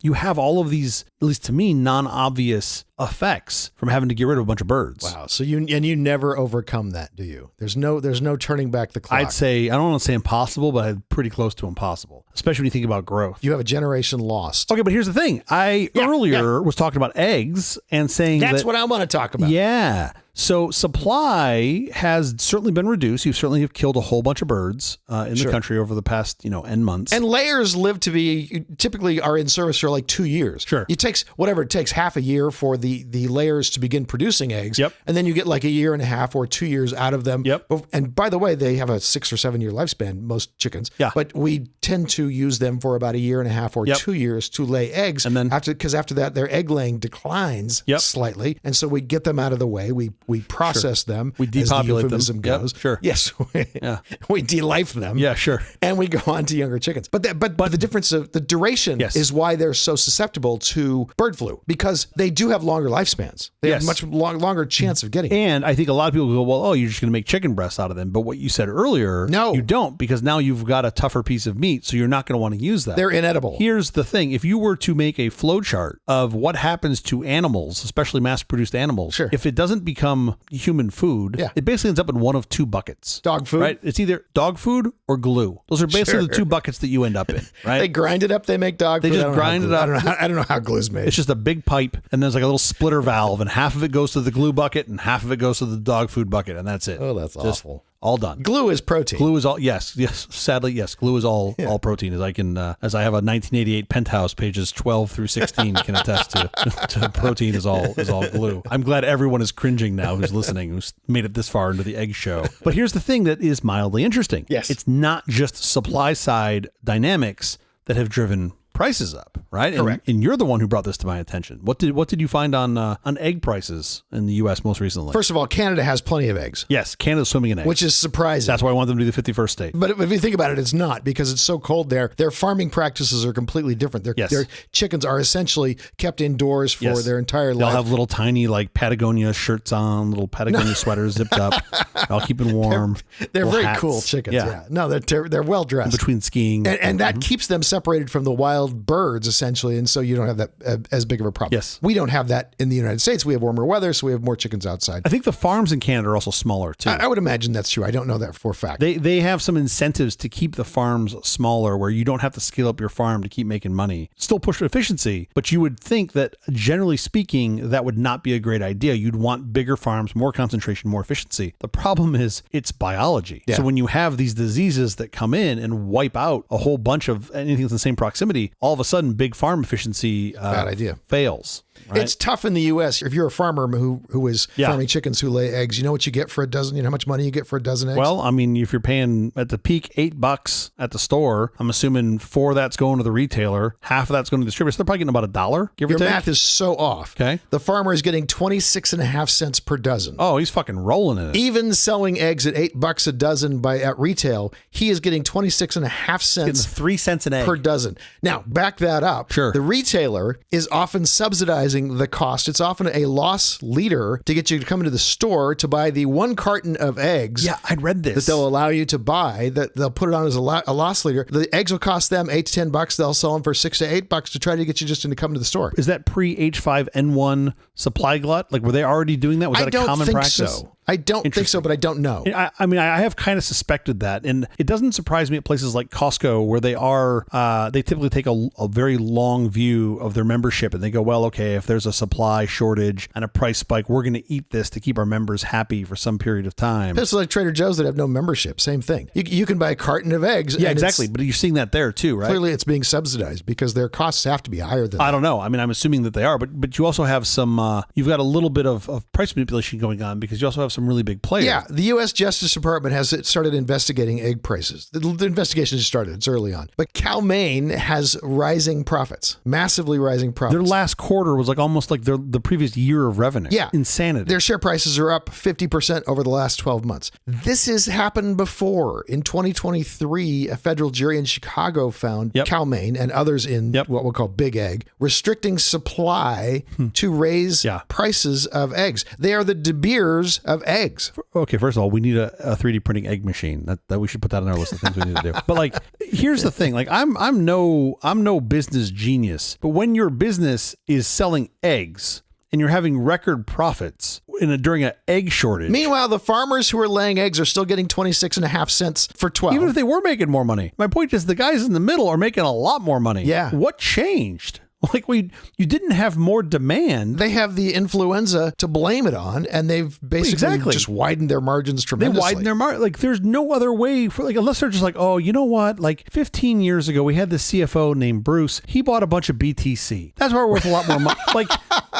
You have all of these, at least to me, non-obvious effects from having to get rid of a bunch of birds. Wow. So you never overcome that, do you? There's no turning back the clock. I'd say, I don't want to say impossible, but I'm pretty close to impossible, especially when you think about growth. You have a generation lost. Okay, but here's the thing. I earlier was talking about eggs and saying that's what I want to talk about. Yeah. So supply has certainly been reduced. You certainly have killed a whole bunch of birds in the country over the past, N months. And layers typically are in service for like 2 years. Sure. It takes whatever it takes, half a year for the layers to begin producing eggs. Yep. And then you get like a year and a half or 2 years out of them. Yep. And by the way, they have a 6 or 7 year lifespan, most chickens. Yeah. But we tend to use them for about a year and a half or 2 years to lay eggs. And then after that, their egg laying declines slightly. And so we get them out of the way. We process them. We depopulate them. Goes. Yep, sure. Yes. We de-life them. Yeah, sure. And we go on to younger chickens. But the difference of the duration is why they're so susceptible to bird flu, because they do have longer lifespans. They have much longer chance of getting it. And I think a lot of people go, well, oh, you're just going to make chicken breasts out of them. But what you said earlier, no, you don't, because now you've got a tougher piece of meat, so you're not going to want to use that. They're inedible. Here's the thing. If you were to make a flow chart of what happens to animals, especially mass-produced animals, if it doesn't become human food, it basically ends up in one of 2 buckets. Dog food. Right? It's either dog food or glue. Those are basically the 2 buckets that you end up in, right? They grind it up, they make dog food. They just grind it up. I don't know how glue's made. It's just a big pipe, and there's like a little splitter valve, and half of it goes to the glue bucket, and half of it goes to the dog food bucket, and that's it. Oh, that's just awful. All done. Glue is protein. Glue is all, yes. Sadly, yes. Glue is all protein, as I have a 1988 Penthouse pages 12 through 16 can attest to protein is all glue. I'm glad everyone is cringing now who's listening, who's made it this far into the egg show. But here's the thing that is mildly interesting. Yes. It's not just supply side dynamics that have driven prices up, right? Correct. And you're the one who brought this to my attention. What did you find on egg prices in the U.S. most recently? First of all, Canada has plenty of eggs. Yes, Canada's swimming in eggs, which is surprising. That's why I want them to be the 51st state. But if you think about it, it's not, because it's so cold there. Their farming practices are completely different. Their chickens are essentially kept indoors for their entire life. They'll have little tiny like Patagonia shirts on, little Patagonia sweaters zipped up, all keeping warm. They're very cool chickens. Yeah. No, they're well dressed. In between skiing, and that keeps them separated from the wild birds, essentially, and so you don't have that as big of a problem. Yes. We don't have that in the United States. We have warmer weather, so we have more chickens outside. I think the farms in Canada are also smaller too. I would imagine that's true. I don't know that for a fact. They have some incentives to keep the farms smaller, where you don't have to scale up your farm to keep making money. Still push efficiency, but you would think that generally speaking, that would not be a great idea. You'd want bigger farms, more concentration, more efficiency. The problem is it's biology. Yeah. So when you have these diseases that come in and wipe out a whole bunch of anything that's in the same proximity, efficiency, all of a sudden big farm efficiency bad idea. fails. Right? It's tough in the U.S. If you're a farmer who is farming chickens who lay eggs, you know what you get for a dozen? You know how much money you get for a dozen eggs? Well, I mean, if you're paying at the peak $8 at the store, I'm assuming 4 of that's going to the retailer, half of that's going to the distributor. So they're probably getting about $1, give or take. Your math is so off. Okay. The farmer is getting 26.5 cents per dozen. Oh, he's fucking rolling in it. Even selling eggs at $8 a dozen at retail, he is getting 26.5 cents. Getting 3 cents an egg per dozen. Now, back that up. Sure. The retailer is often subsidizing the cost. It's often a loss leader to get you to come into the store to buy the 1 carton of eggs. Yeah, I'd read this. That they'll allow you to buy, that they'll put it on as a loss leader. The eggs will cost them $8 to $10. They'll sell them for $6 to $8 to try to get you just into come to the store. Is that pre H5N1 supply glut? Like, were they already doing that? Was that a common practice? So. I don't think so, but I don't know. I mean, I have kind of suspected that. And it doesn't surprise me at places like Costco where they typically take a very long view of their membership and they go, well, okay, if there's a supply shortage and a price spike, we're going to eat this to keep our members happy for some period of time. It's like Trader Joe's that have no membership. Same thing. You can buy a carton of eggs. Yeah, exactly. But you're seeing that there too, right? Clearly it's being subsidized because their costs have to be higher than that. I don't know. I mean, I'm assuming that they are, but you also have some, you've got a little bit of price manipulation going on because you also have some really big players. Yeah, the U.S. Justice Department has started investigating egg prices. The investigation just started. It's early on. But Cal-Maine has rising profits, massively rising profits. Their last quarter was like almost like the previous year of revenue. Yeah. Insanity. Their share prices are up 50% over the last 12 months. This has happened before. In 2023, a federal jury in Chicago found Cal-Maine and others in what we'll call Big Egg, restricting supply to raise prices of eggs. They are the De Beers of eggs. Okay, first of all, we need a 3D printing egg machine. That we should put that on our list of things we need to do. But like, here's the thing: like, I'm no business genius, but when your business is selling eggs and you're having record profits during an egg shortage. Meanwhile, the farmers who are laying eggs are still getting 26.5 cents for 12. Even if they were making more money. My point is, the guys in the middle are making a lot more money. Yeah. What changed? Like, you didn't have more demand. They have the influenza to blame it on, and they've basically just widened their margins tremendously. They widened their margin. Like, there's no other way for, like, unless they're just like, oh, you know what? Like, 15 years ago, we had this CFO named Bruce. He bought a bunch of BTC. That's why we're worth a lot more money. Like,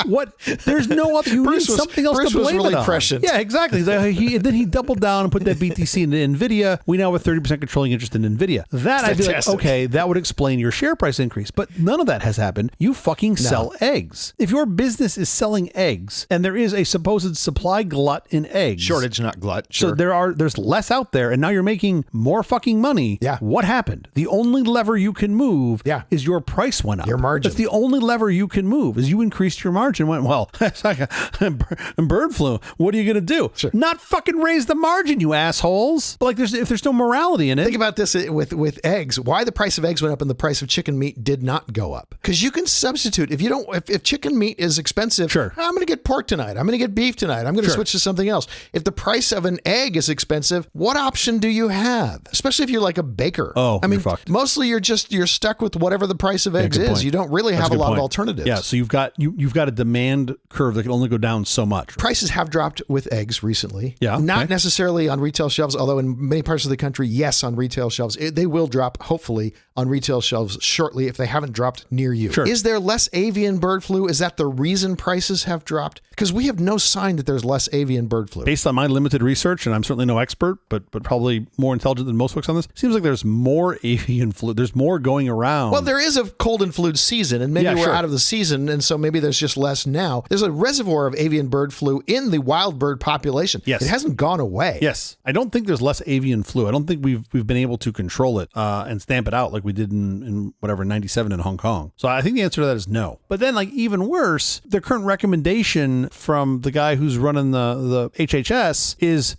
what? There's no other. You need something else to blame it on. Prescient. Yeah, exactly. Then he doubled down and put that BTC into NVIDIA. We now have a 30% controlling interest in NVIDIA. That I'd be like, okay, that would explain your share price increase. But none of that has happened. You fucking sell eggs. If your business is selling eggs and there is a supposed supply glut in eggs. Shortage, not glut. Sure. So there's less out there and now you're making more fucking money. Yeah. What happened? The only lever you can move is your price went up. Your margin. That's the only lever you can move is you increased your margin. Went, well, it's like a bird flu. What are you going to do? Sure. Not fucking raise the margin, you assholes. But like if there's no morality in it. Think about this with eggs. Why the price of eggs went up and the price of chicken meat did not go up? Because you can substitute. If chicken meat is expensive, sure. I'm going to get pork tonight. I'm going to get beef tonight. I'm going to switch to something else. If the price of an egg is expensive, what option do you have? Especially if you're like a baker. Oh, I mean, you're fucked. Mostly you're stuck with whatever the price of eggs is. Point. You don't really have a lot of alternatives. Yeah, so you've got a demand curve that can only go down so much. Prices have dropped with eggs recently. Yeah. Not necessarily on retail shelves, although in many parts of the country, yes, on retail shelves. They will drop, hopefully, on retail shelves shortly if they haven't dropped near you. Sure. Is there less avian bird flu? Is that the reason prices have dropped? Because we have no sign that there's less avian bird flu. Based on my limited research, and I'm certainly no expert, but probably more intelligent than most folks on this, seems like there's more avian flu. There's more going around. Well, there is a cold and flu season, and maybe we're out of the season, and so maybe there's just less now. There's a reservoir of avian bird flu in the wild bird population. Yes. It hasn't gone away. Yes. I don't think there's less avian flu. I don't think we've been able to control it and stamp it out like we did in 97 in Hong Kong. So I think the answer to that is no. But then, like, even worse, the current recommendation from the guy who's running the HHS is,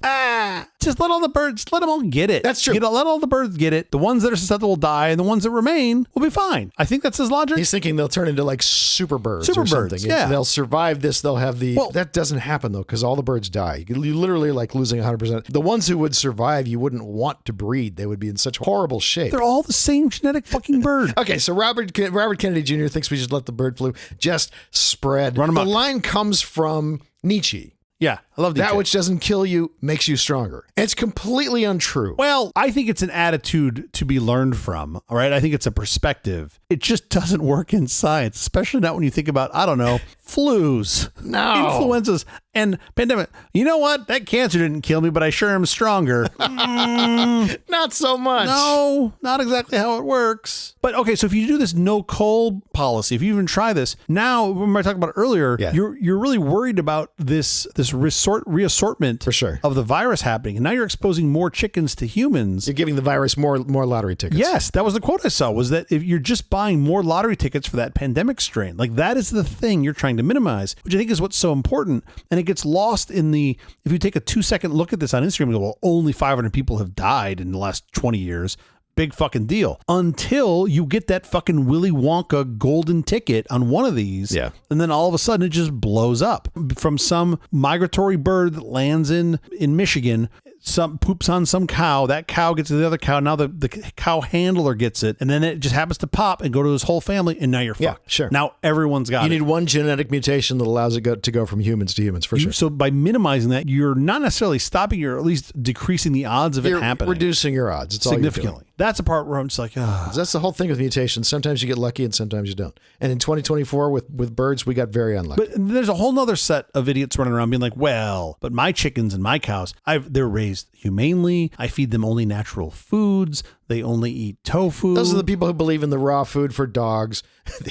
just let them all get it. That's true. Let all the birds get it. The ones that are susceptible will die, and the ones that remain will be fine. I think that's his logic. He's thinking they'll turn into like super birds or something. Yeah. They'll survive this. They'll have that doesn't happen though, because all the birds die. You literally like losing 100%. The ones who would survive, you wouldn't want to breed. They would be in such horrible shape. They're all the same genetic fucking bird. Okay, so Robert Kennedy Jr. thinks we should let the bird flu just spread. Run 'em up. The line comes from Nietzsche. Yeah, I love that which doesn't kill you makes you stronger. It's completely untrue. Well, I think it's an attitude to be learned from, all right? I think it's a perspective. It just doesn't work in science, especially not when you think about, I don't know, flus, influenzas, and pandemic. You know what? That cancer didn't kill me, but I sure am stronger. Not so much. No, not exactly how it works. But okay, so if you do this no cold policy, if you even try this, now, when I talked about earlier, you're really worried about this reassortment for sure of the virus happening. And now you're exposing more chickens to humans. You're giving the virus more lottery tickets. Yes, that was the quote I saw, was that if you're just buying more lottery tickets for that pandemic strain, like that is the thing you're trying to minimize, which I think is what's so important. And it gets lost in if you take a 2-second look at this on Instagram and go, well, only 500 people have died in the last 20 years. Big fucking deal. Until you get that fucking Willy Wonka golden ticket on one of these. Yeah. And then all of a sudden it just blows up from some migratory bird that lands in Michigan. Some poops on some cow. That cow gets to the other cow. Now the cow handler gets it. And then it just happens to pop and go to his whole family. And now you're fucked. Sure. Now everyone's got it. You need one genetic mutation that allows it to go from humans to humans, for sure. So by minimizing that, you're not necessarily stopping or at least decreasing the odds of it happening. Reducing your odds. It's significantly. All you're doing. That's the part where I'm just like, That's the whole thing with mutations. Sometimes you get lucky and sometimes you don't. And in 2024 with birds, we got very unlucky. But there's a whole nother set of idiots running around being like, well, but my chickens and my cows, they're raised humanely. I feed them only natural foods. They only eat tofu. Those are the people who believe in the raw food for dogs.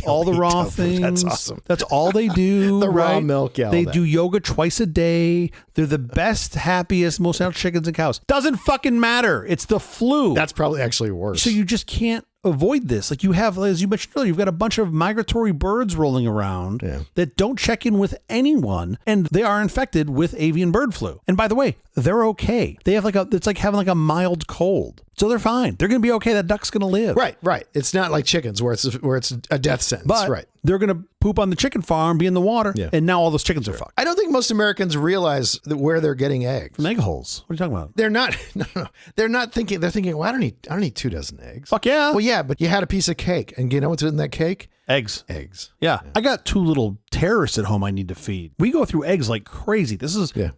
All the raw things. That's awesome. That's all they do. The right? raw milk. Yeah, they do yoga twice a day. They're the best, happiest, most healthy chickens and cows. Doesn't fucking matter. It's the flu. That's probably actually worse. So you just can't avoid this. Like you have, as you mentioned earlier, you've got a bunch of migratory birds rolling around that don't check in with anyone, and they are infected with avian bird flu. And by the way, they're okay. They have it's like having a mild cold. So they're fine. They're going to be okay. That duck's going to live. Right. It's not like chickens where it's a death sentence. But they're going to poop on the chicken farm, be in the water, and now all those chickens are fucked. I don't think most Americans realize where they're getting eggs. From egg holes. What are you talking about? They're not. No. They're not thinking. They're thinking, well, I don't need 24 eggs. Fuck yeah. Well, yeah, but you had a piece of cake, and you know what's in that cake? Eggs. Yeah. I got 2 little terrorists at home I need to feed. We go through eggs like crazy.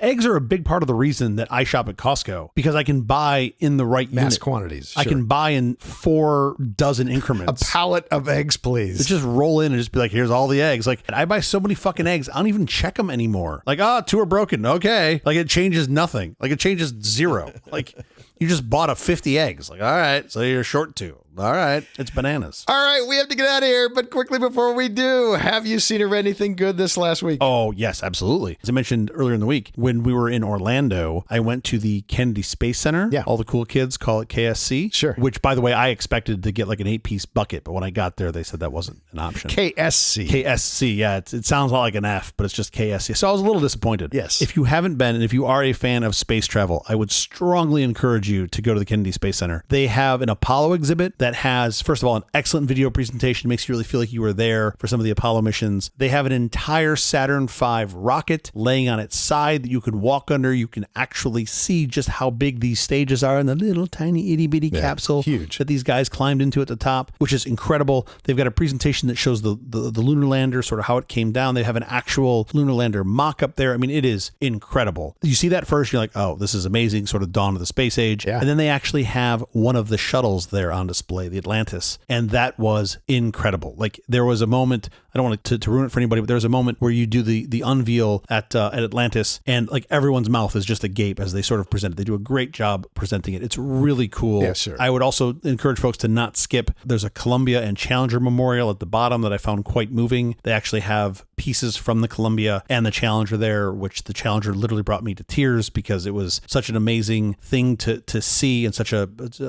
Eggs are a big part of the reason that I shop at Costco, because I can buy in the right mass quantities. Sure. I can buy in 4 dozen increments. A pallet of eggs, please. Just roll in and just be like, here's all the eggs. Like, I buy so many fucking eggs, I don't even check them anymore. Like, 2 are broken. Okay. Like, it changes nothing. Like, it changes 0. Like, you just bought a 50 eggs. Like, all right, so you're short 2. All right, it's bananas. All right, we have to get out of here, but quickly before we do, have you seen or read anything good this last week? Oh, yes, absolutely. As I mentioned earlier in the week, when we were in Orlando, I went to the Kennedy Space Center. Yeah. All the cool kids call it KSC. Sure. Which, by the way, I expected to get like an 8-piece bucket, but when I got there, they said that wasn't an option. KSC. KSC, yeah. It sounds a lot like an F, but it's just KSC. So I was a little disappointed. Yes. If you haven't been, and if you are a fan of space travel, I would strongly encourage you to go to the Kennedy Space Center. They have an Apollo exhibit that has, first of all, an excellent video presentation. Makes you really feel like you were there for some of the Apollo missions. They have an entire Saturn V rocket laying on its side that you can walk under. You can actually see just how big these stages are in the little tiny itty bitty capsule huge. that these guys climbed into at the top, which is incredible. They've got a presentation that shows the lunar lander, sort of how it came down. They have an actual lunar lander mock up there. I mean, it is incredible. You see that first, you're like, oh, this is amazing, sort of dawn of the space age. Yeah. And then they actually have one of the shuttles there on display, the Atlantis. And that was incredible. Like, there was a moment, I don't want to ruin it for anybody, but there was a moment where you do the unveil at Atlantis, and like everyone's mouth is just agape as they sort of present it. They do a great job presenting it. It's really cool. Yeah, sure. I would also encourage folks to not skip. There's a Columbia and Challenger memorial at the bottom that I found quite moving. They actually have pieces from the Columbia and the Challenger there, which the Challenger literally brought me to tears because it was such an amazing thing to see, and such a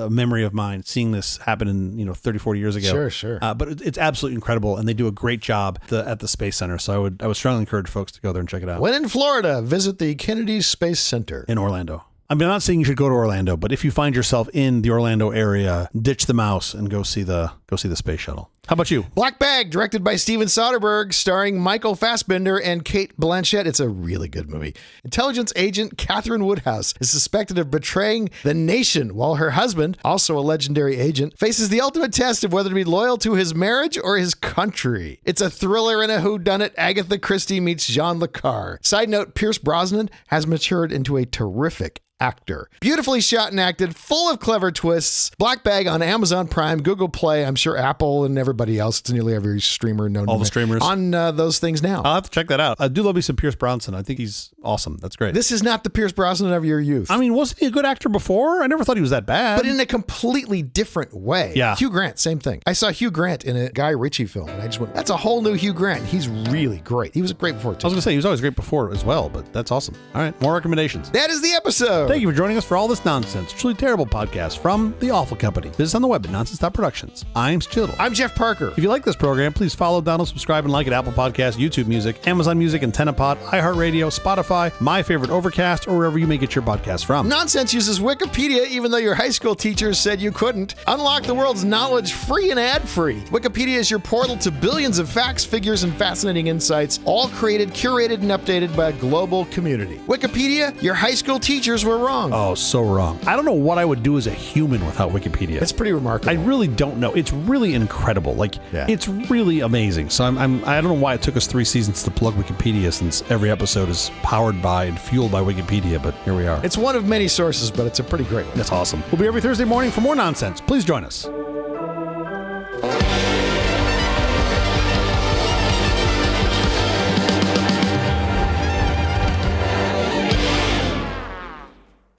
memory of mine, seeing this happen in 30, 40 years ago. Sure. But it's absolutely incredible, and they do a great job at the Space Center. So I would strongly encourage folks to go there and check it out. When in Florida, visit the Kennedy Space Center in Orlando. I mean, I'm not saying you should go to Orlando, but if you find yourself in the Orlando area, ditch the mouse and go see the go see the space shuttle. How about you? Black Bag, directed by Steven Soderbergh, starring Michael Fassbender and Kate Blanchett. It's a really good movie. Intelligence agent Catherine Woodhouse is suspected of betraying the nation while her husband, also a legendary agent, faces the ultimate test of whether to be loyal to his marriage or his country. It's a thriller and a whodunit. Agatha Christie meets Jean Le Carre. Side note, Pierce Brosnan has matured into a terrific actor. Beautifully shot and acted, full of clever twists. Black Bag on Amazon Prime, Google Play, I'm sure Apple and everybody else. It's nearly every streamer known. All the streamers. On those things now. I'll have to check that out. I do love me some Pierce Brosnan. I think he's awesome. That's great. This is not the Pierce Brosnan of your youth. I mean, wasn't he a good actor before? I never thought he was that bad. But in a completely different way. Yeah. Hugh Grant, same thing. I saw Hugh Grant in a Guy Ritchie film, and I just went, that's a whole new Hugh Grant. He's really great. He was great before, too. I was going to say, he was always great before as well, but that's awesome. All right, more recommendations. That is the episode. Thank you for joining us for All This Nonsense, truly terrible podcast from The Awful Company. Visit us on the web at nonsense.productions. I'm Chittle. I'm Jeff Parker. If you like this program, please follow, download, subscribe, and like at Apple Podcasts, YouTube Music, Amazon Music, AntennaPod, iHeartRadio, Spotify, My Favorite Overcast, or wherever you may get your podcasts from. Nonsense uses Wikipedia even though your high school teachers said you couldn't. Unlock the world's knowledge free and ad-free. Wikipedia is your portal to billions of facts, figures, and fascinating insights, all created, curated, and updated by a global community. Wikipedia, your high school teachers were wrong. Oh, so wrong. I don't know what I would do as a human without Wikipedia. It's pretty remarkable. I really don't know. It's really incredible. Like, It's really amazing. So I don't know why it took us 3 seasons to plug Wikipedia, since every episode is powered by and fueled by Wikipedia, but here we are. It's one of many sources, but it's a pretty great one. That's awesome. We'll be every Thursday morning for more nonsense. Please join us.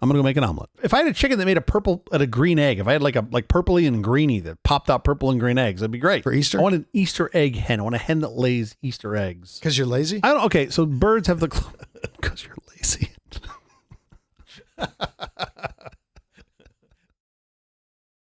I'm gonna go make an omelet. If I had a chicken that made a purple and a green egg, if I had like purpley and greeny that popped out purple and green eggs, that'd be great. For Easter? I want an Easter egg hen. I want a hen that lays Easter eggs. Because you're lazy? Okay, so birds have the... Because you're lazy.